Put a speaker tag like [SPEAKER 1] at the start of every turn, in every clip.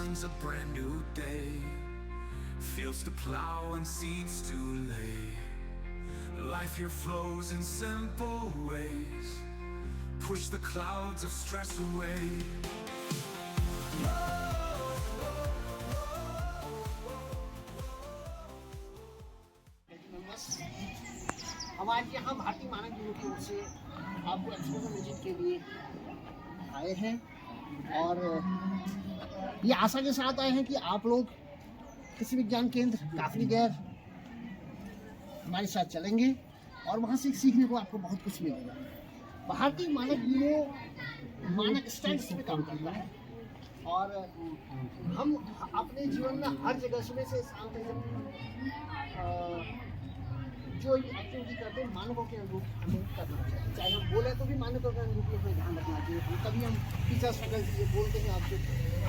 [SPEAKER 1] dawns a brand new day. Fields to plow and seeds to lay. Life here flows in simple ways. Push the clouds of stress away.
[SPEAKER 2] हमारे यहाँ भारतीय मानक bureau की ओर से आपको exposure visit के लिए आए हैं और ये आशा के साथ आए हैं कि आप लोग कृषि विज्ञान केंद्र काफली गैर हमारे साथ चलेंगे और वहाँ से सीखने को आपको बहुत कुछ मिलेगा। भारतीय मानक ब्यूरो मानक स्टैंडर्ड्स पे काम करता है और हम अपने जीवन में हर जगह सुबह से शाम तक जो एक्टिविटी करते हैं मानकों के अनुरूप हमें करना चाहिए। चाहे हम बोले तो भी मानकों के अनुरूप ही हमें ध्यान रखना चाहिए। कभी हम टीचर स्ट्रगल चीज़ें बोलते हैं आपसे,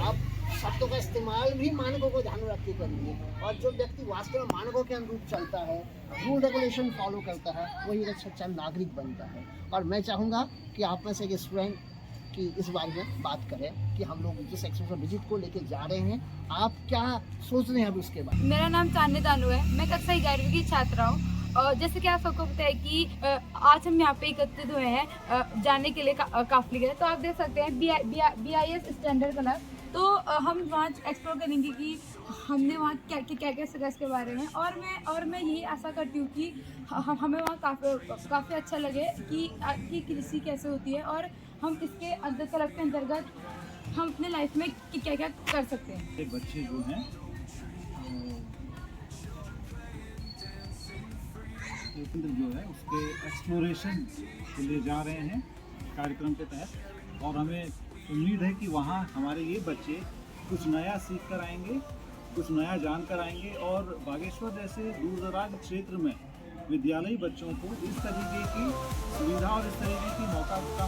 [SPEAKER 2] आप शब्दों का इस्तेमाल भी मानकों को ध्यान रख के करिए और जो व्यक्ति वास्तव में मानकों के अनुरूप चलता है, रूल रेगुलेशन फॉलो करता है, वही एक सच्चा नागरिक बनता है। और मैं चाहूँगा कि आप में से एक स्टूडेंट कि इस बारे में बात करें कि हम लोग जिस एक्सपोजर विजिट को लेके जा रहे हैं आप क्या सोच रहे हैं अभी उसके बारे में।
[SPEAKER 3] मेरा नाम चांदनी तानू है, मैं कक्षा 11वीं की छात्रा हूँ। और जैसे कि आप सबको पता है कि आज हम यहाँ पे एकत्रित हुए हैं जाने के लिए काफली गए। तो आप देख सकते हैं BIS स्टैंडर्ड क्लब। तो हम वहाँ एक्सप्लोर करेंगे कि हमने वहाँ क्या क्या सीखा इसके बारे में। और मैं यही आशा करती हूँ कि हमें वहाँ काफ़ी अच्छा लगे कि कृषि कैसे होती है और हम इसके क्लब के अंतर्गत हम अपने लाइफ में क्या क्या कर सकते हैं।
[SPEAKER 4] ये बच्चे जो हैं केंद्र जो है उसके एक्सप्लोरेशन के लिए जा रहे हैं कार्यक्रम के तहत और हमें उम्मीद है कि वहाँ हमारे ये बच्चे कुछ नया सीख कर आएंगे, कुछ नया जान कर आएंगे और बागेश्वर जैसे दूर दराज क्षेत्र में विद्यालयी बच्चों को इस तरीके की सुविधा और इस तरीके की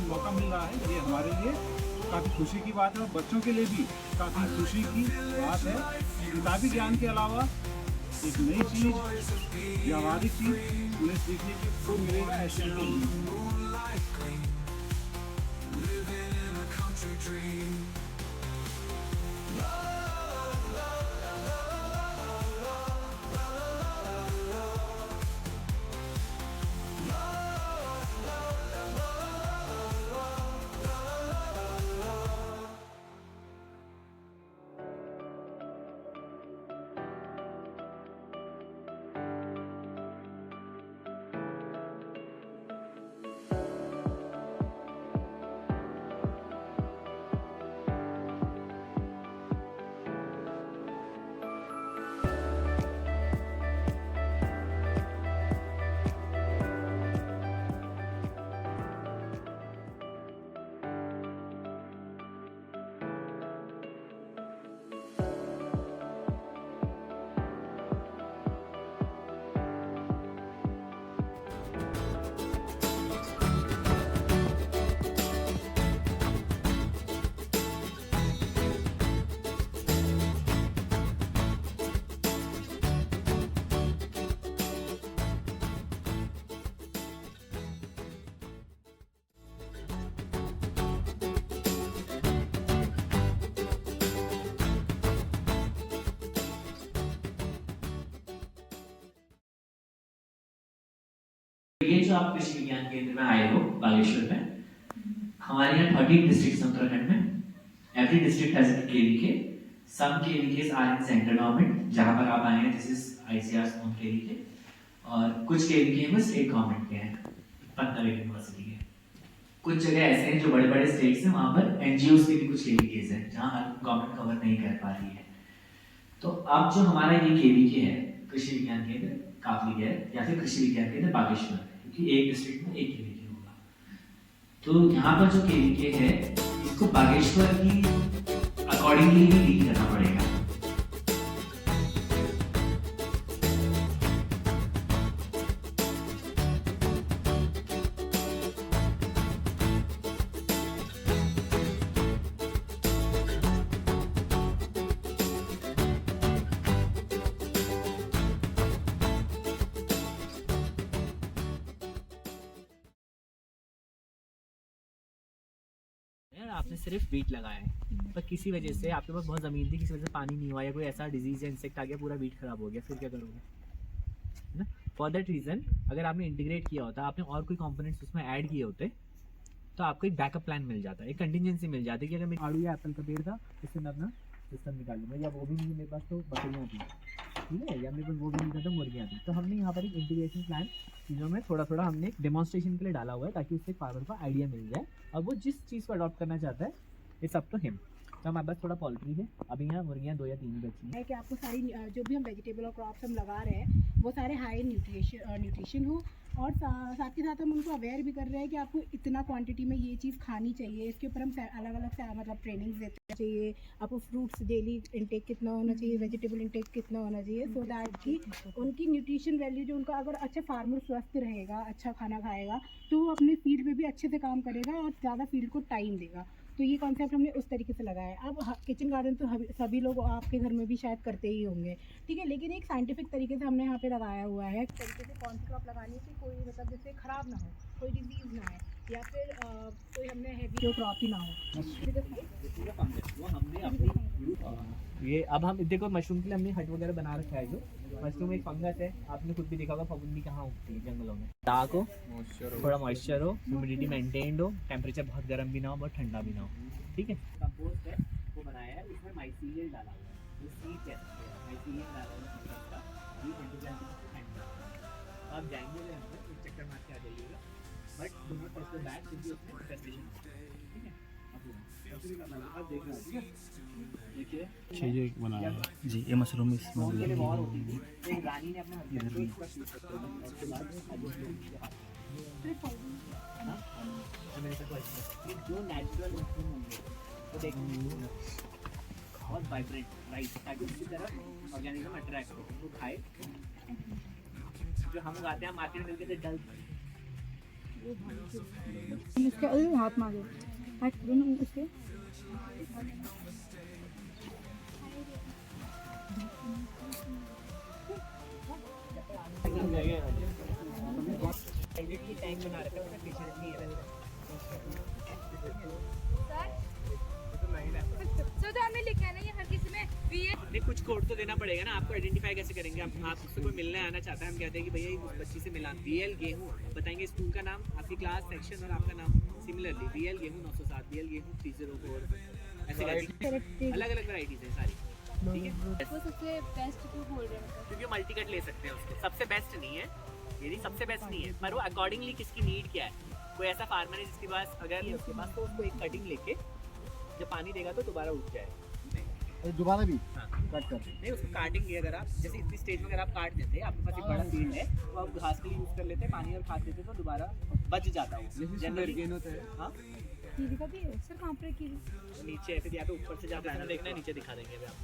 [SPEAKER 4] मौका मिल रहा है। ये हमारे लिए काफ़ी खुशी की बात है और बच्चों के लिए भी काफ़ी खुशी की बात है। किताबी ज्ञान के अलावा एक नई चीज़, व्यावहारिक चीज़ उन्हें सीखने को मिलेगा। ऐसे
[SPEAKER 5] ये जो आप कृषि विज्ञान केंद्र में आए हो बागेश्वर में, हमारे यहाँ 13 डिस्ट्रिक्ट उत्तराखंड में। Every district has a KVK. Some KVKs are in central government, जहाँ पर आप आए हैं this is ICAR's own KVK, और कुछ KVK में स्टेट गवर्नमेंट के हैं, पंतनगर यूनिवर्सिटी के। कुछ जगह ऐसे हैं जो बड़े बड़े स्टेट्स हैं, वहाँ पर NGOs के भी कुछ KVKs हैं जहाँ गवर्नमेंट कवर नहीं कर पा रही है। तो अब जो हमारा ये KVK है, कृषि विज्ञान केंद्र काफली गैर या फिर कृषि विज्ञान केंद्र बागेश्वर, क्योंकि एक डिस्ट्रिक्ट में एक KVK होगा। तो यहाँ पर जो KVK है इसको बागेश्वर की अकॉर्डिंगली ही लीड करना पड़ेगा। हैं, आपने सिर्फ बीट लगाया है, पर किसी वजह से आपके पास बहुत ज़मीन थी, किसी वजह से पानी नहीं हुआ या कोई ऐसा डिजीज़ या इंसेक्ट आ गया, पूरा बीट खराब हो गया, फिर क्या करोगे, है ना। फॉर दैट रीज़न अगर आपने इंटीग्रेट किया होता, आपने और कोई कंपोनेंट्स उसमें ऐड किए होते, तो आपको एक बैकअप प्लान मिल जाता, एक कंटिजेंसी मिल जाती कि अगर मेरे आड़ू या एप्पल का पेड़ था, इससे मैं अपना सिस्टम निकाल लूँगा, या वो भी नहीं मेरे पास तो बकरियाँ थी, ठीक है, या मेरे पास वो भी नहीं था तो मुर्गियाँ थी। तो हमने यहाँ पर एक इंटीग्रेशन प्लान चीज़ों में थोड़ा थोड़ा हमने डेमोन्स्ट्रेशन के लिए डाला हुआ है, ताकि उससे फार्मर को आइडिया मिल जाए और वो जिस चीज़ को अडॉप्ट करना चाहता है, इट्स अप टू हिम। तो हमारे पास थोड़ा पोल्ट्री है, अभी यहाँ मुर्गियाँ 2 या 3 ही बची हैं।
[SPEAKER 6] है कि आपको सारी जो भी हम वेजिटेबल और क्रॉप्स हम लगा रहे हैं वो सारे हाई न्यूट्रिशन हो, और साथ के साथ हम उनको अवेयर भी कर रहे हैं कि आपको इतना क्वांटिटी में ये चीज़ खानी चाहिए। इसके ऊपर हम अलग अलग मतलब ट्रेनिंग्स देते चाहिए, आपको फ्रूट्स डेली इंटेक कितना होना चाहिए, वेजिटेबल इंटेक कितना होना चाहिए, सो दैट कि उनकी न्यूट्रिशन वैल्यू जो उनका, अगर अच्छा फार्मर स्वस्थ रहेगा, अच्छा खाना खाएगा, तो वो अपने फील्ड में भी अच्छे से काम करेगा और ज़्यादा फील्ड को टाइम देगा। तो ये कॉन्सेप्ट हमने उस तरीके से लगाया है। अब किचन गार्डन तो सभी लोग आपके घर में भी शायद करते ही होंगे, ठीक है, लेकिन एक साइंटिफिक तरीके से हमने यहाँ पे लगाया हुआ है, तरीके से कौन सी क्रॉप लगानी है कि कोई मतलब जैसे ख़राब ना हो, कोई डिजीज़ ना है, या फिर कोई हमने हैवी जो क्रॉप ही ना हो।
[SPEAKER 5] वो हमने अपनी ये अब हम देखो मशरूम के लिए हमने हट वगैरह बना रखा है। जो मशरूम एक फंगस है, आपने खुद भी देखा होगा फफूंदी कहाँ उगती है जंगलों में। डार्क हो, थोड़ा मॉइस्चर हो, ह्यूमिडिटी मेंटेन्ड हो, टेम्परेचर बहुत गर्म भी ना हो बहुत ठंडा भी ना हो, ठीक है। कंपोस्ट है वो बनाया है, उसमें माइसीलियम डाला हुआ है, जो सीड कहते हैं, माइसीलियम डाला हुआ है उसका, ये आप जाएंगे अंदर एक चक्कर मार के आ जाइएगा, but do not touch the bag क्योंकि उसमें इन्फेस्टेशन है, ठीक है। आप देख रहे हैं, देखिए
[SPEAKER 7] चीज़ें बनाया है जी, ये मशरूम इसमें
[SPEAKER 5] के लिए वॉर होती थी, तो एक रानी ने अपने हस्बैंड को इसका शूट करके उसके बाद ये जो नेचुरल मशरूम होंगे तो देखिए बहुत वाइब्रेंट राइट, ताकि उसकी तरफ ऑर्गेनिज्म अट्रैक्ट हो, तो खाए। जो हम उगाते हैं मार्केट में मिलते थे डल,
[SPEAKER 3] इसका हाथ मारो इसके
[SPEAKER 5] टैंक बना रखा है, पीछे नहीं है
[SPEAKER 3] सर। तो हमें लिखा है ना ये हर किसी में
[SPEAKER 5] नहीं, कुछ कोड तो देना पड़ेगा ना, आपको आइडेंटिफाई कैसे करेंगे। आप उससे कोई मिलने आना चाहता है, हम कहते हैं कि भैया उस बच्ची से मिला, BL गेहूँ बताएंगे, स्कूल का नाम, आपकी क्लास, सेक्शन और आपका नाम। सिमिलरली BL गेहूँ 907, BL गेहूँ 304, ऐसे अलग अलग वैराइटीज हैं सारी, ठीक है।
[SPEAKER 3] वो सबसे बेस्ट क्यों बोल रहे हैं,
[SPEAKER 5] क्योंकि मल्टी कट ले सकते हैं उसको, सबसे बेस्ट नहीं है ये, नहीं सबसे बेस्ट नहीं है, पर वो अकॉर्डिंगली किसकी नीड क्या है। कोई ऐसा फार्मर है जिसके पास अगर उसके पास तो उसको एक कटिंग लेके जब पानी देगा तो दोबारा उठ जाए,
[SPEAKER 2] दोबारा भी
[SPEAKER 5] हाँ
[SPEAKER 2] कट कर
[SPEAKER 5] नहीं उसको काटेंगे। अगर आप जैसे इतनी स्टेज में अगर आप काट देते हैं, आपके पास एक बड़ा फील्ड है तो आप घास के लिए यूज़ कर लेते हैं, पानी और खाद देते हैं तो दोबारा बच जाता है जनरली। हाँ
[SPEAKER 3] कीवी का भी है सर, कहाँ पर कीवी?
[SPEAKER 5] नीचे है, फिर या तो ऊपर से जाकर आना देखना है, नीचे दिखा देंगे अभी आपको।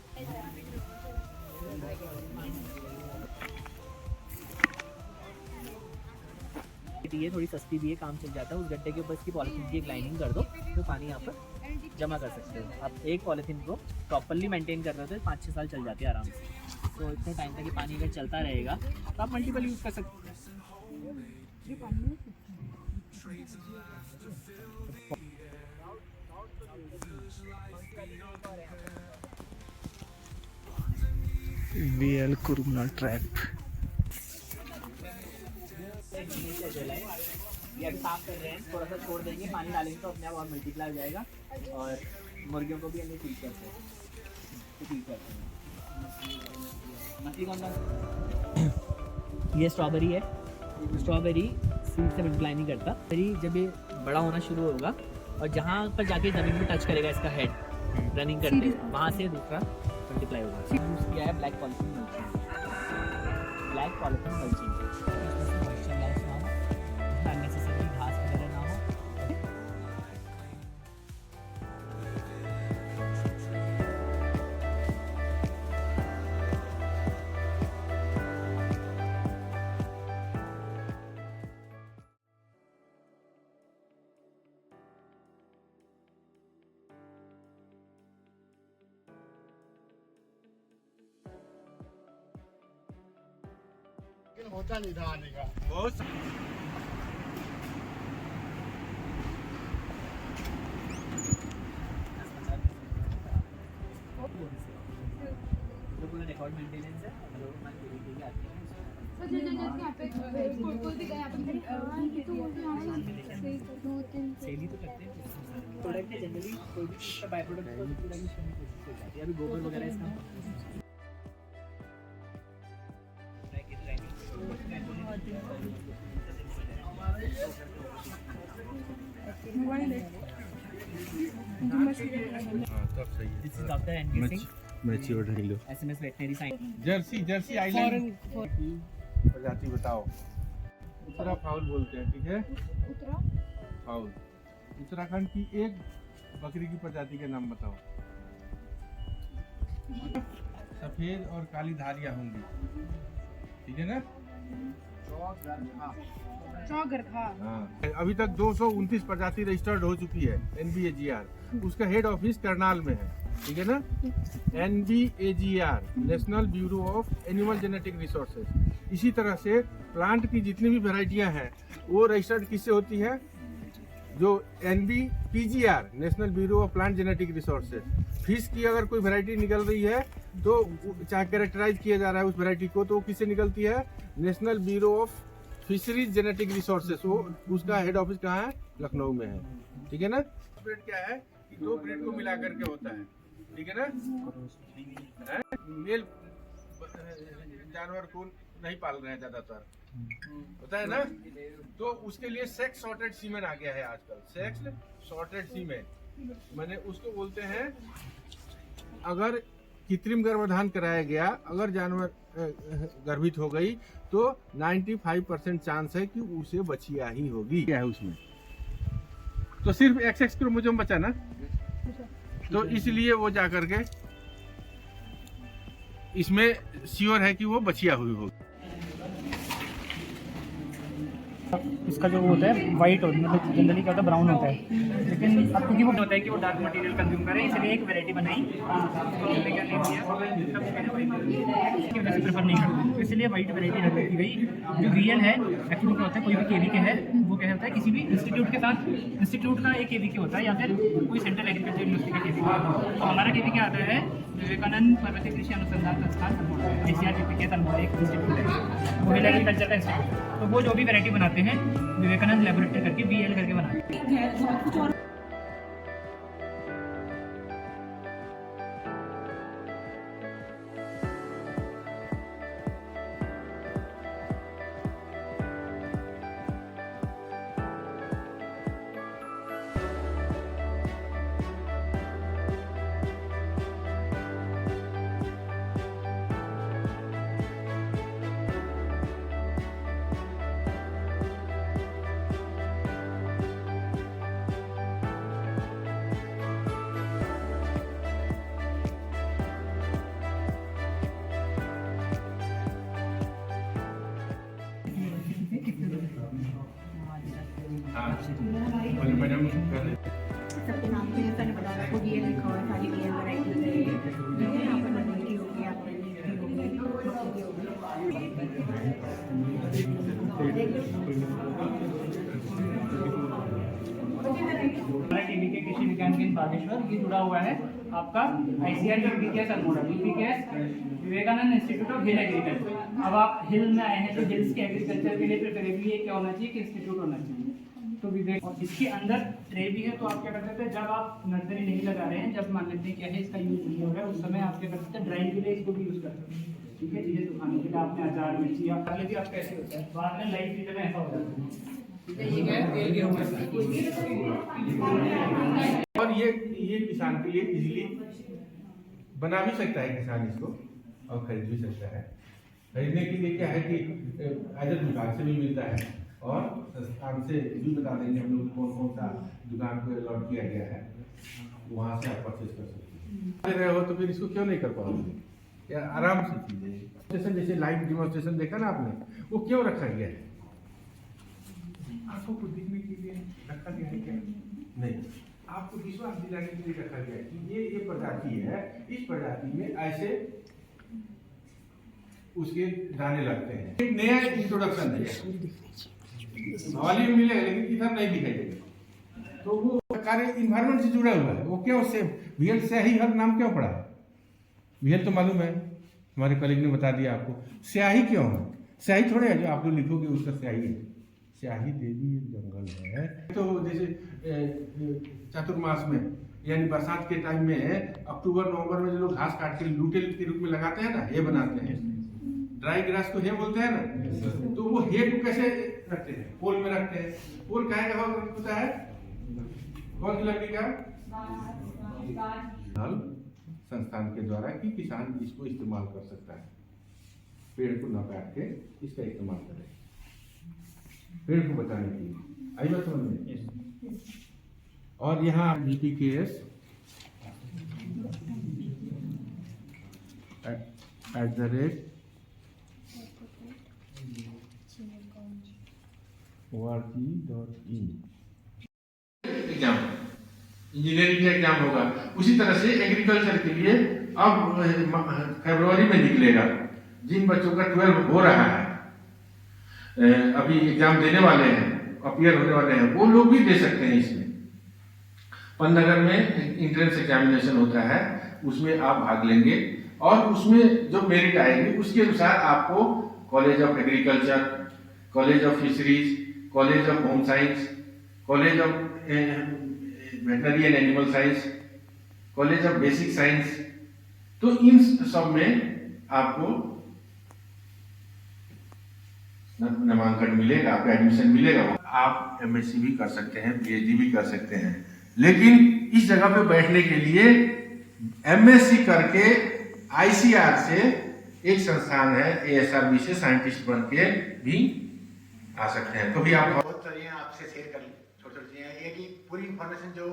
[SPEAKER 5] ये थोड़ी सस्ती भी है, काम चल जाता है। उस गड्ढे के ऊपर इसकी पॉलिथीन की एक लाइनिंग कर दो तो पानी यहाँ पर जमा कर सकते हो। आप एक पॉलिथीन को प्रॉपरली मेंटेन कर रहे हो तो 5-6 साल चल जाती है आराम से। तो इतने टाइम तक ये पानी अगर चलता रहेगा तो आप मल्टीपल यूज़ कर सकते हैं।
[SPEAKER 7] BL कुरुमना ट्रैप।
[SPEAKER 5] ये अभी साफ कर रहे हैं, थोड़ा सा छोड़ देंगे, पानी डालेंगे तो अपने आप और मल्टीप्लाई हो जाएगा। और मुर्गियों को भी हमने फीड करते हैं, मछली कौन सा? ये स्ट्रॉबेरी है, स्ट्रॉबेरी सीड से मल्टीप्लाई नहीं करता। फिर जब ये बड़ा होना शुरू होगा और जहाँ पर जाके ज़मीन में टच करेगा इसका हेड रनिंग करते वहाँ से दूसरा मल्टीप्लाई होगा। यूज़ किया है black polythene mulching, black polythene mulching unnecessary घास वगैरह ना हो।
[SPEAKER 2] होता नहीं था आने का।
[SPEAKER 4] बहुत
[SPEAKER 5] शॉर्ट मेंटेनेंस है, अगर वो मान के लिए आती है
[SPEAKER 3] तो जो यहाँ पे कोई भी यहाँ पे
[SPEAKER 5] सेल ही तो करते हैं प्रोडक्ट है जनरली, कोई भी चीज़ का बाय प्रोडक्ट को पूरा यूज करने की कोशिश करते हैं। अभी गोबर वगैरह इसका this is doctor NK Singh,
[SPEAKER 7] मैच्योर ढीलो
[SPEAKER 5] SMS veterinary science.
[SPEAKER 8] Jersey island की प्रजाति बताओ। उत्तरा फाउल बोलते हैं, ठीक है, फाउल। उत्तराखंड की एक बकरी की प्रजाति के नाम बताओ। सफेद और काली धारियां होंगी, ठीक है ना।
[SPEAKER 6] चौगरखा।
[SPEAKER 8] हाँ, अभी तक 229 प्रजाति रजिस्टर्ड हो चुकी है NBAGR। उसका हेड ऑफिस करनाल में है, ठीक है ना। NBAGR national bureau of animal genetic resources. इसी तरह से प्लांट की जितनी भी वेराइटियां हैं वो रजिस्टर्ड किससे होती है, जो NBPGR national bureau of plant genetic resources. Fish की अगर कोई वैरायटी निकल रही है तो चाहे कैरेक्टराइज किया जा रहा है उस वैरायटी को, तो किससे निकलती है, national bureau of fisheries genetic resources. वो उसका हेड ऑफिस कहाँ है, लखनऊ में है, ठीक है ना। ब्रीड क्या है कि 2 ब्रीड को मिला करके होता है, ठीक है ना। मेल जानवर को नहीं पाल रहे हैं ज्यादातर, होता है ना। तो उसके लिए सेक्स सॉर्टेड सीमेन आ गया है आजकल। सेक्स सॉर्टेड सीमेन माने उसको बोलते हैं, अगर कृत्रिम गर्भाधान कराया गया, अगर जानवर गर्भित हो गई तो 95% चांस है कि उसे बचिया ही होगी। क्या है उसमें, तो सिर्फ XX क्रोमोसोम बचा ना, तो इसलिए वो जा करके इसमें श्योर है कि वो बचिया हुई होगी।
[SPEAKER 9] इसका जो होता है वाइट और मतलब जनरली क्या होता है ब्राउन होता है, लेकिन अब क्योंकि वो होता है कि वो डार्क मटेरियल कंज्यूम करें, इसलिए एक वैरायटी बनाई हमने क्या नहीं किया प्रेफर नहीं करते, तो इसलिए वाइट वैरायटी रखी गई। जो VL है एक्चुअली क्या होता है, कोई भी KVK है वो क्या होता है किसी भी इंस्टीट्यूट के साथ, इंस्टीट्यूट का एक KVK होता है या फिर कोई सेंट्रल एग्रीकल्चर यूनिवर्सिटी का KVK। तो हमारा KVK आता है विवेकानंद पर्वतीय कृषि अनुसंधान संस्थान ICRPP के तलमोड़ा एक इंस्टीट्यूट है, वो एग्रीकल्चर का इंस्टीट्यूट। तो वो जो भी वैरायटी बनाते हैं विवेकानंद लेबोरेटरी करके VL करके बनाते हैं।
[SPEAKER 8] मैडम
[SPEAKER 6] सबके नाम पे ऐसा नहीं बता रहा, को VL लिखा हुआ है, सारी VL वैरायटी है। यहाँ पर नंबर की होगी, आप KVK कृषि विज्ञान केंद्र बागेश्वर ये जुड़ा हुआ है आपका ICRPP Almora, Vivekananda institute of hill agriculture. अब आप हिल में आए हैं तो हिल्स के एग्रीकल्चर के लिए प्रेफरेबली ये क्या होना चाहिए कि इंस्टीट्यूट होना चाहिए। तो विवेक और इसके अंदर ट्रे भी है, तो आप क्या कर सकते हैं, जब आप नर्सरी नहीं लगा रहे हैं, जब मान लेते हैं क्या है इसका यूज नहीं हो रहा है, उस समय आप क्या कर सकते हैं ड्राइंग के लिए इसको भी यूज कर सकते हैं, ठीक है। चीजें सुखाने के लिए आपने अचार मिर्ची या पहले भी आप कैसे होता है, बाद में लाइट चीजें में ऐसा हो जाता है, ठीक है। ये क्या है,
[SPEAKER 8] और ये किसान के लिए इजीली बना भी सकता है किसान इसको, और खरीद भी सकता है। खरीदने के लिए क्या है कि आयत विभाग से भी मिलता है और संस्थान से भी बता देंगे हम लोग कौन कौन सा दुकान को अलॉट किया गया है, वहाँ से आप परचेज कर सकते हैं। रहे हो तो फिर इसको क्यों नहीं कर पाओगे, या आराम से चीजें जैसे लाइव डिमॉन्स्ट्रेशन देखा ना आपने, वो क्यों रखा गया है, आपको दिखने के लिए रखा गया है क्या, नहीं, आपको विश्वास दिलाने के लिए रखा गया है कि ये प्रजाति है, इस प्रजाति में ऐसे उसके दाने लगते हैं। एक नया इंट्रोडक्शन है, वॉल्यूम मिलेगा लेकिन इधर नहीं दिखाई देगा, तो वो कार्य इन्वायरमेंट से जुड़ा हुआ है। वो क्यों से VL से ही हर नाम क्यों पड़ा, VL तो मालूम है हमारे कलीग ने बता दिया आपको। स्याही क्यों है? स्याही थोड़े है जो आप लोग लिखोगे उसका स्याही है। स्याही देवी एक जंगल है। तो जैसे चातुर्मास में यानी बरसात के टाइम में अक्टूबर नवंबर में जो लोग घास काट के लूटे के रूप में लगाते हैं ना, हे बनाते हैं, ड्राई ग्रास को हे बोलते हैं ना, तो वो हे को कैसे रखते हैं? पोल में रखते हैं। पोल काहे का होता है? कौन सी लकड़ी का? संस्थान के द्वारा कि किसान इसको इस्तेमाल कर सकता है। पेड़ को न काट के इसका इस्तेमाल करें, पेड़ को बचाने के लिए। आई बात समझ में? और यहाँ GPKS @org.in एग्जाम, इंजीनियरिंग का एग्जाम होगा। उसी तरह से एग्रीकल्चर के लिए अब फरवरी में निकलेगा। जिन बच्चों का 12 हो रहा है, अभी एग्जाम देने वाले हैं, अपीयर होने वाले हैं, वो लोग भी दे सकते हैं। इसमें पन्नगर में इंट्रेंस एग्जामिनेशन होता है, उसमें आप भाग लेंगे और उसमें जो मेरिट आएगी उसके अनुसार आपको college of agriculture, college of fisheries, college of home science, college of veterinary and animal science, college of basic science, तो इन सब में आपको नामांकन मिलेगा, आपका एडमिशन मिलेगा। आप MSc भी कर सकते हैं, PhD भी कर सकते हैं, लेकिन इस जगह पे बैठने के लिए MSc करके ICR से एक संस्थान है ASRB से साइंटिस्ट बन के भी आ सकते हैं। तो भी आप
[SPEAKER 10] बहुत सारी आपसे शेयर कर ली, छोटी छोटी चीजें, ये कि पूरी इंफॉर्मेशन जो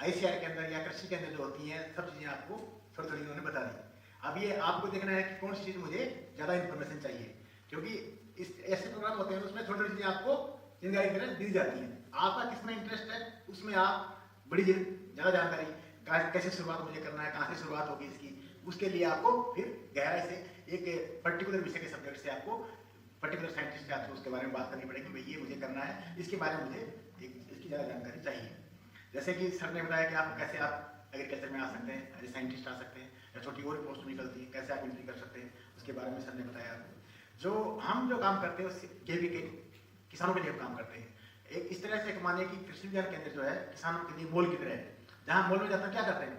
[SPEAKER 10] ICR के अंदर या कृषि के अंदर जो होती है, सब चीजें आपको थोड़ी थोड़ी उन्होंने बता दी। अब ये आपको देखना है कि कौन सी चीज मुझे ज्यादा इंफॉर्मेशन चाहिए, क्योंकि इस ऐसे प्रोग्राम होते हैं उसमें छोटी छोटी चीजें आपको जानकारी तरह दी जाती है। आपका किसमें इंटरेस्ट है, उसमें आप बड़ी ज्यादा जानकारी, कैसे शुरुआत मुझे करना है, कहाँ से शुरुआत होगी इसकी, उसके लिए आपको फिर गहराई से एक पर्टिकुलर विषय के सब्जेक्ट से आपको पर्टिकुलर साइंटिस्ट से आपको उसके बारे में बात करनी पड़ेगी। भाई ये मुझे करना है, इसके बारे में मुझे इसकी ज़्यादा जानकारी चाहिए। जैसे कि सर ने बताया कि आप कैसे आप एग्रीकल्चर में आ सकते हैं, एज ए साइंटिस्ट आ सकते हैं, या छोटी और पोस्ट निकलती है, कैसे आप एंट्री कर सकते हैं, उसके बारे में सर ने बताया आपको। जो हम जो काम करते हैं KVK किसानों के लिए काम करते हैं। एक इस तरह से एक मानिए कि कृषि विज्ञान केंद्र जो है किसानों के लिए मॉल की तरह है। जहाँ मॉल में जाता है क्या करते हैं,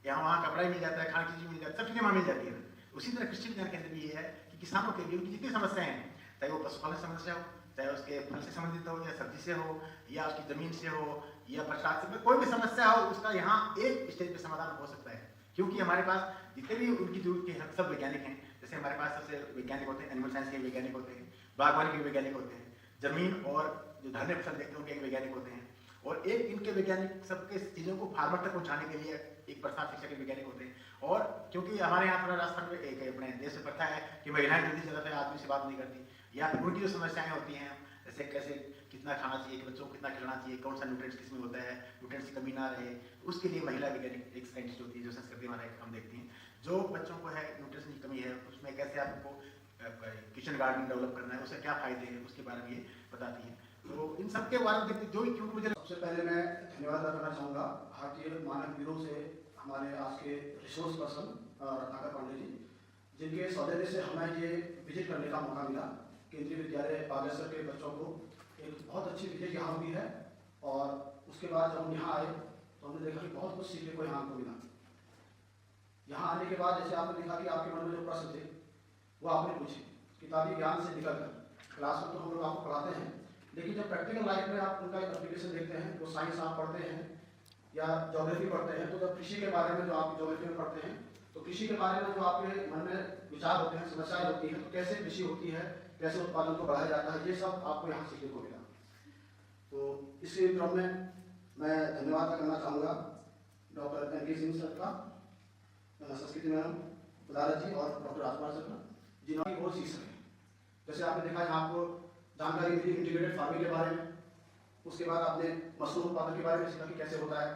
[SPEAKER 10] यहाँ वहाँ कपड़ा मिल जाता है, खाने की चीज मिल जाती है, सब चीजें वहाँ मिल जाती है। उसी तरह कृषि विज्ञान केंद्र भी ये है कि किसानों के लिए उनकी जितनी समस्याएं हैं, चाहे वो पशुपालन समस्या हो, चाहे उसके फल से संबंधित हो, या सब्जी से हो, या उसकी जमीन से हो, या बरसात से, कोई भी समस्या हो, उसका यहाँ एक स्टेज पे समाधान हो सकता है। क्योंकि हमारे पास जितने भी उनकी जरूरत के सब वैज्ञानिक हैं। जैसे हमारे पास सबसे वैज्ञानिक होते हैं, एनिमल साइंस के वैज्ञानिक होते हैं, बागवानी के वैज्ञानिक होते हैं, जमीन और जो धान्य फसल देखते हैं उनके वैज्ञानिक होते हैं, और एक इनके वैज्ञानिक सबके चीजों को फार्मर तक पहुंचाने के लिए एक बरसात शिक्षा के वैज्ञानिक होते हैं। और क्योंकि हमारे यहाँ थोड़ा राजस्थान में एक अपने देश में प्रथा है कि महिलाएं जल्दी से ज्यादा आदमी से बात नहीं करती, या उनकी जो समस्याएं होती हैं, जैसे कैसे कितना खाना चाहिए, बच्चों को कितना खिलाना चाहिए, कौन सा न्यूट्रिएंट्स किसमें होता है, न्यूट्रिएंट्स की कमी ना रहे, उसके लिए महिला वैज्ञानिक एक साइंटिस्ट होती है जो संस्कृति हमारे हम देखते हैं। जो बच्चों को है न्यूट्रिएंट्स की कमी है, उसमें कैसे आपको किचन गार्डन डेवलप करना है, उससे क्या फायदे हैं, उसके बारे में ये बताती है। तो इन सब के बारे में जो क्योंकि मुझे
[SPEAKER 11] सबसे पहले मैं धन्यवाद करना चाहूँगा भारतीय मानक ब्यूरो से हमारे आज के रिसोर्स पर्सन रत्नाकर पांडे जी, जिनके सौजन्य से हमें ये विजिट करने का मौका मिला। केंद्रीय विद्यालय बागेश्वर के बच्चों को एक बहुत अच्छी विजिट यहाँ हुई है, और उसके बाद जब हम यहाँ आए तो हमने देखा कि बहुत कुछ सीखने को यहाँ हमको मिला। यहाँ आने के बाद जैसे आपने देखा कि आपके मन में जो प्रश्न थे वो आपने पूछे, किताबी ज्ञान से निकलकर क्लास में तो हम लोग आपको पढ़ाते हैं, लेकिन जब प्रैक्टिकल लाइफ में आप उनका एक एप्लीकेशन देखते हैं, वो साइंस आप पढ़ते हैं या ज्योग्राफी पढ़ते हैं, तो जब कृषि के बारे में जो आप ज्योग्राफी में पढ़ते हैं, तो कृषि के बारे में जो आपके मन में विचार होते हैं, समस्याएं होती हैं, तो कैसे कृषि होती है, कैसे उत्पादन को बढ़ाया जाता है, ये सब आपको यहाँ सीखने को मिला। तो इसी क्रम में मैं धन्यवाद करना चाहूँगा डॉक्टर NK सिंह सर का, संस्कृति मैडम उदारत जी और डॉक्टर राजकुमार सर का, जिन्होंने बहुत सीख सके। जैसे आपने देखा यहाँ आपको जानकारी मिली इंटीग्रेटेड फार्मिंग के बारे में, उसके बाद आपने मशरूम उत्पादन के बारे में सीखा कि कैसे होता है,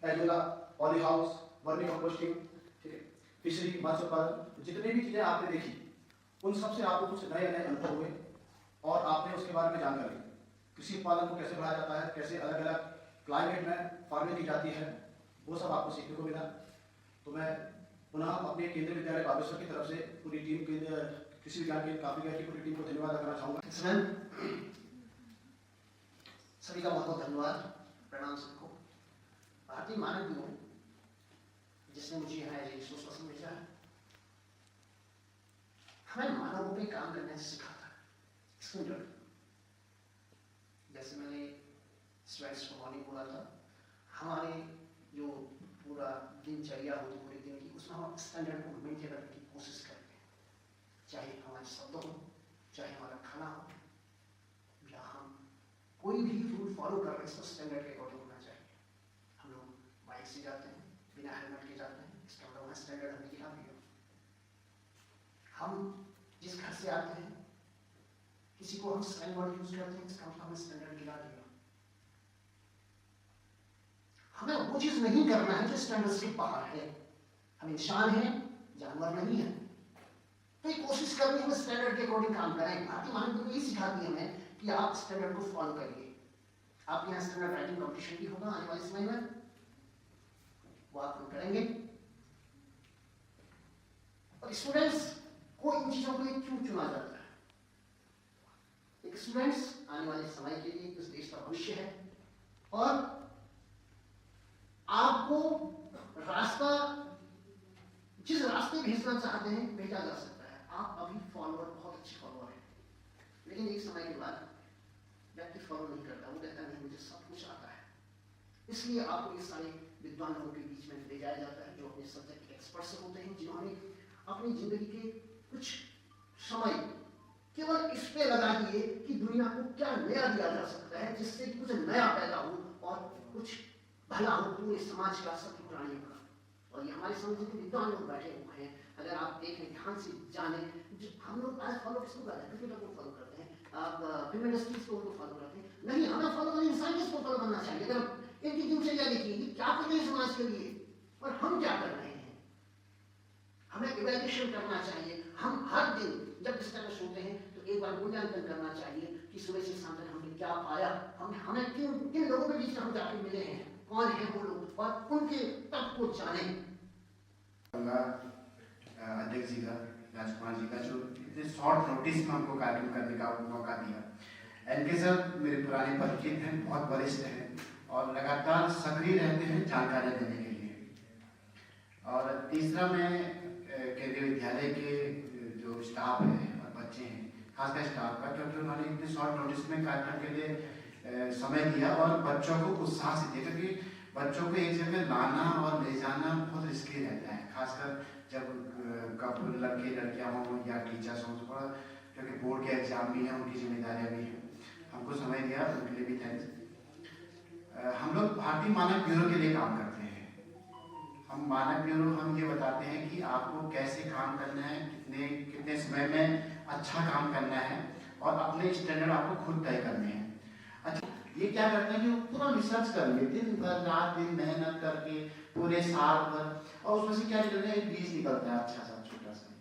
[SPEAKER 11] azolla, poly house, vermi composting, ठीक है, फिशरी, मत्स्य उत्पादन, जितनी भी चीज़ें आपने देखी उन सब से आपको कुछ नए नए अनुभव हुए, और आपने उसके बारे में जानकारी, कृषि उत्पादन को कैसे बढ़ाया जाता है, कैसे अलग अलग क्लाइमेट में फार्मिंग की जाती है, वो सब आपको सीखने को मिला। तो मैं पुनः अपने केंद्रीय विद्यालय बागेश्वर की तरफ से पूरी टीम के कृषि विज्ञान के काफी की पूरी टीम को धन्यवाद करना चाहूँगा।
[SPEAKER 2] सभी का बहुत बहुत धन्यवाद, प्रणाम सबको। भारतीय मानव ब्यूरो जिसने मुझे यहाँ एज रिसोर्स पर्सन भेजा है, हमें मानव रूप में काम करने से सिखाता है। जैसे मैंने स्टूडेंट्स को मॉर्निंग बोला था, हमारे जो पूरा दिनचर्या होती पूरे दिन की, उसमें हम स्टैंडर्ड को मेंटेन करने की कोशिश करते हैं, चाहे हमारे शब्द हो, चाहे हमारा खाना हो, या हम कोई भी रूल फॉलो कर रहे हैं तो स्टैंडर्ड के अकॉर्डिंग होना चाहिए। हम लोग बाइक से जाते हैं, बिना हेलमेट के जाते हैं, इसका मतलब वहाँ स्टैंडर्ड हमने दिखा दिया। हम जिस घर से आते हैं, किसी को हम स्लैंग वर्ड यूज करते हैं, इसका मतलब हमें स्टैंडर्ड गिरा दिया। हमें वो चीज नहीं करना है जो स्टैंडर्ड से बाहर है। हम इंसान हैं, जानवर नहीं है, तो ये कोशिश करनी है स्टैंडर्ड के अकॉर्डिंग काम करें। भारतीय मानव ब्यूरो ये सिखाती है हमें कि आप स्टैंडर्ड को फॉलो करिए। आप यहाँ स्टैंडर्ड राइटिंग कॉम्पिटिशन भी होगा आने वाले समय में, वो आप लोग करेंगे। और स्टूडेंट्स को इन चीजों के लिए क्यों चुना जाता है? एक स्टूडेंट्स आने वाले समय के लिए इस देश का भविष्य है, और आपको रास्ता जिस रास्ते भेजना चाहते हैं भेजा जा सकता है। आप अभी फॉलोअर, बहुत अच्छे फॉलोअर हैं, लेकिन एक समय के बाद व्यक्ति फॉलो नहीं करता, वो कहता नहीं मुझे सब कुछ आता है। इसलिए आपको ये सारे विद्वान लोगों के बीच में ले जाया जाता है जो अपने सब्जेक्ट के एक्सपर्ट्स होते हैं, जिन्होंने अपनी जिंदगी के कुछ समय केवल इस पे लगा दिए कि दुनिया को क्या नया दिया जा सकता है, जिससे कुछ नया पैदा हो और कुछ भला हो पूरे समाज का, सब प्राणियों का। और ये हमारे समाज के विद्वान लोग बैठे हुए हैं। अगर आप देखें, ध्यान से जाने, जो हम लोग आज फॉलो किसको करते हैं? क्रिकेटर को फॉलो करते हैं, आप फिल्म इंडस्ट्रीज को फॉलो करते हैं। नहीं, हमें फॉलो करना, इंसान को फॉलो करना चाहिए। अगर इनकी दिनचर्या देखिए क्या कर रहे हैं समाज के लिए और हम क्या कर रहे हैं, हमें इवैल्यूएशन करना चाहिए। हम हर दिन जब इस तरह सोते हैं तो एक बार मूल्यांकन करना चाहिए कि सुबह से शाम तक हमने क्या पाया, हमें किन लोगों के बीच में हम जाके मिले हैं, कौन है वो लोग, और उनके तत्व को जाने।
[SPEAKER 10] अध्यक्ष जी का, राजकुमार जी का, जो इतने शॉर्ट नोटिस में हमको कार्यक्रम करने का मौका दिया। एनके सर मेरे पुराने परिचित हैं, बहुत वरिष्ठ हैं और लगातार सक्रिय रहते हैं जानकारी देने के लिए। और तीसरा, मैं केंद्रीय विद्यालय के जो स्टाफ है और बच्चे हैं, खासकर स्टाफ का, क्योंकि उन्होंने इतने शॉर्ट नोटिस में कार्यक्रम के लिए समय दिया और बच्चों को उत्साह से दिया, क्योंकि बच्चों को एक जगह लाना और ले जाना बहुत रिस्की रहता है, खासकर जब कब लड़कियां हों या टीचर्स हों, थोड़ा क्योंकि बोर्ड के एग्जाम भी हैं, उनकी जिम्मेदारियां भी हैं। हमको समय दिया, उनके लिए भी थैंक्स। हम लोग भारतीय मानव ब्यूरो के लिए काम करते हैं। हम मानव ब्यूरो, हम ये बताते हैं कि आपको कैसे काम करना है, कितने समय में अच्छा काम करना है और अपने स्टैंडर्ड आपको खुद तय करने हैं। अच्छा, ये क्या करते हैं कि पूरा रिसर्च करेंगे, दिन भर रात दिन मेहनत करके पूरे साल भर, और उसमें से क्या निकलता है? एक बीज निकलता है, अच्छा सा छोटा सा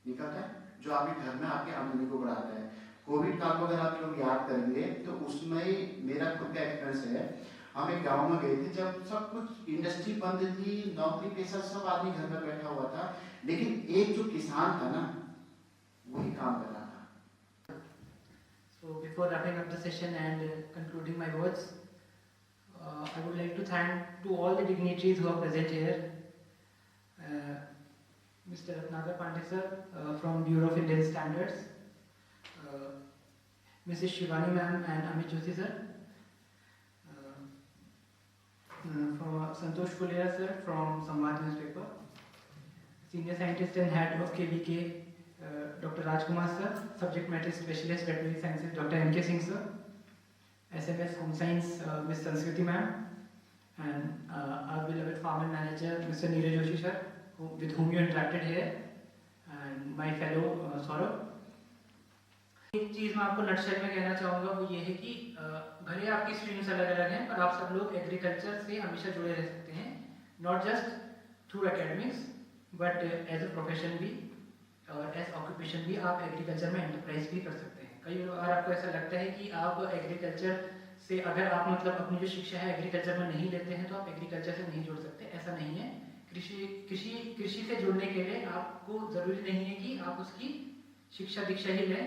[SPEAKER 10] निकलता है, जो आपके घर में आपकी आमदनी को बढ़ाता है। कोविड काल को अगर आप लोग याद करेंगे तो उसमें मेरा खुद का एक्सपीरियंस है। हम एक गांव में गए थे जब सब कुछ इंडस्ट्री बंद थी, नौकरी पेशा सब आदमी घर में बैठा हुआ था, लेकिन एक जो किसान था ना, वही काम कर रहा था।
[SPEAKER 9] So before wrapping up the session and concluding my words, I would like to thank to all the dignitaries who are present here. Mr. Ratnakar Pandey sir from Bureau of Indian Standards, Mrs. Shivani ma'am and Amit Joshi sir, from Santosh Fulia sir from Samvad newspaper, Senior Scientist and Head of KVK, Dr. Rajkumar sir, Subject Matter Specialist Veterinary Sciences, Dr. M.K. Singh sir, SMS Home Science, Ms. Sanskriti ma'am, and our beloved Farmer Manager, Mr. Neeraj Joshi sir, with whom you interacted here, and my fellow Saurabh. एक चीज़ मैं आपको nutshell में कहना चाहूँगा वो ये है कि भले आपकी स्ट्रीम्स अलग अलग हैं, पर आप सब लोग एग्रीकल्चर से हमेशा जुड़े रह सकते हैं, not just through academics but as a profession भी और एज ऑक्यूपेशन भी आप एग्रीकल्चर में एंटरप्राइज भी कर सकते हैं। कई बार आपको ऐसा लगता है कि आप एग्रीकल्चर से अगर आप मतलब अपनी जो शिक्षा है एग्रीकल्चर में नहीं लेते हैं तो आप एग्रीकल्चर से नहीं जुड़ सकते, ऐसा नहीं है। कृषि से जुड़ने के लिए आपको ज़रूरी नहीं है कि आप उसकी शिक्षा दीक्षा ही लें।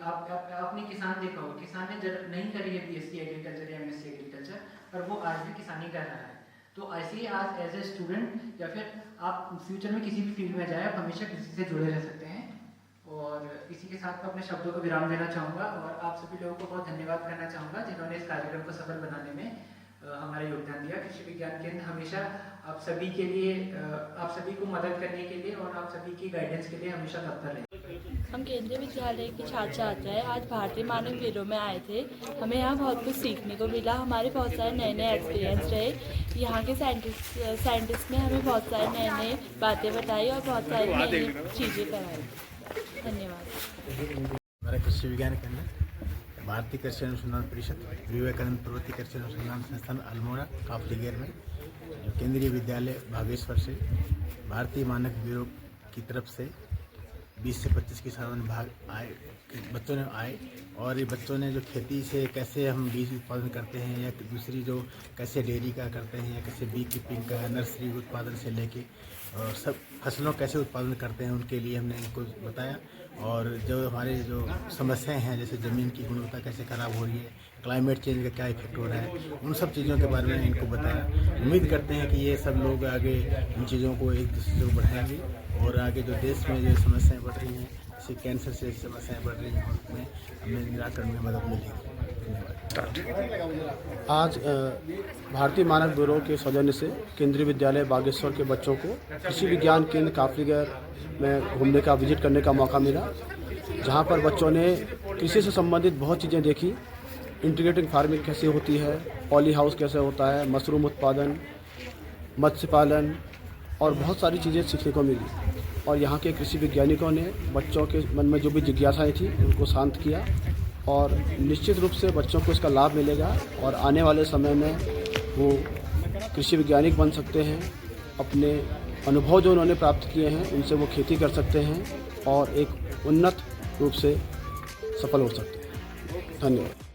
[SPEAKER 9] आपने किसान देखा होगा, किसान ने नहीं करी है BSc एग्रीकल्चर या MSc एग्रीकल्चर, पर वो आज भी किसानी कर रहा है। तो ऐसे ही आज एज ए स्टूडेंट या फिर आप फ्यूचर में किसी भी फील्ड में जाए, आप हमेशा कृषि से जुड़े रह सकते हैं। और इसी के साथ मैं अपने शब्दों को विराम देना चाहूँगा और आप सभी लोगों को बहुत धन्यवाद करना चाहूँगा जिन्होंने इस कार्यक्रम को सफल बनाने में हमारा योगदान दिया। कृषि विज्ञान केंद्र हमेशा आप सभी के लिए, आप सभी को मदद करने के लिए और आप सभी की गाइडेंस के लिए हमेशा तत्पर रहें।
[SPEAKER 12] हम केंद्रीय विद्यालय के छात्र छात्राएं आज भारतीय मानव ब्यूरो में आए थे। हमें यहाँ बहुत कुछ सीखने को मिला, हमारे बहुत सारे नए नए एक्सपीरियंस रहे। यहाँ के साइंटिस्ट ने हमें बहुत सारे नए नए बातें बताई और बहुत सारी नई चीज़ें कराई। धन्यवाद।
[SPEAKER 10] हमारा कृषि विज्ञान केंद्र भारतीय कृषि अनुसंधान परिषद विवेकानंद प्रवृत्ति कृषि अनुसंधान संस्थान अल्मोड़ा काफलीगेर में जो केंद्रीय विद्यालय बागेश्वर से भारतीय मानक ब्यूरो की तरफ से 20 से 25 किसानों ने बच्चों ने आए और ये बच्चों ने जो खेती से कैसे हम बीज उत्पादन करते हैं या दूसरी जो कैसे डेयरी का करते हैं या कैसे बी कीपिंग का, नर्सरी उत्पादन से लेके और सब फसलों कैसे उत्पादन करते हैं उनके लिए हमने इनको बताया। और जो हमारे जो समस्याएं हैं जैसे ज़मीन की गुणवत्ता कैसे ख़राब हो रही है, क्लाइमेट चेंज का क्या इफेक्ट हो रहा है, उन सब चीज़ों के बारे में इनको बताया। उम्मीद करते हैं कि ये सब लोग आगे इन चीज़ों को एक दूसरे को बढ़ाएंगे और आगे जो देश में जो समस्याएं बढ़ रही हैं जैसे कैंसर से समस्याएं बढ़ रही हैं उसमें हमें निराकरण में मदद मिलेगी।
[SPEAKER 11] आज भारतीय मानक ब्यूरो के सौजन्य से केंद्रीय विद्यालय बागेश्वर के बच्चों को कृषि विज्ञान केंद्र काफलीगढ़ में घूमने का विजिट करने का मौका मिला, जहां पर बच्चों ने कृषि से संबंधित बहुत चीज़ें देखी। इंटीग्रेटेड फार्मिंग कैसे होती है, पॉली हाउस कैसे होता है, मशरूम उत्पादन, मत्स्य पालन और बहुत सारी चीज़ें सीखने को मिली। और यहाँ के कृषि वैज्ञानिकों ने बच्चों के मन में जो भी जिज्ञासाएँ थी उनको शांत किया और निश्चित रूप से बच्चों को इसका लाभ मिलेगा और आने वाले समय में वो कृषि वैज्ञानिक बन सकते हैं। अपने अनुभव जो उन्होंने प्राप्त किए हैं उनसे वो खेती कर सकते हैं और एक उन्नत रूप से सफल हो सकते हैं। धन्यवाद।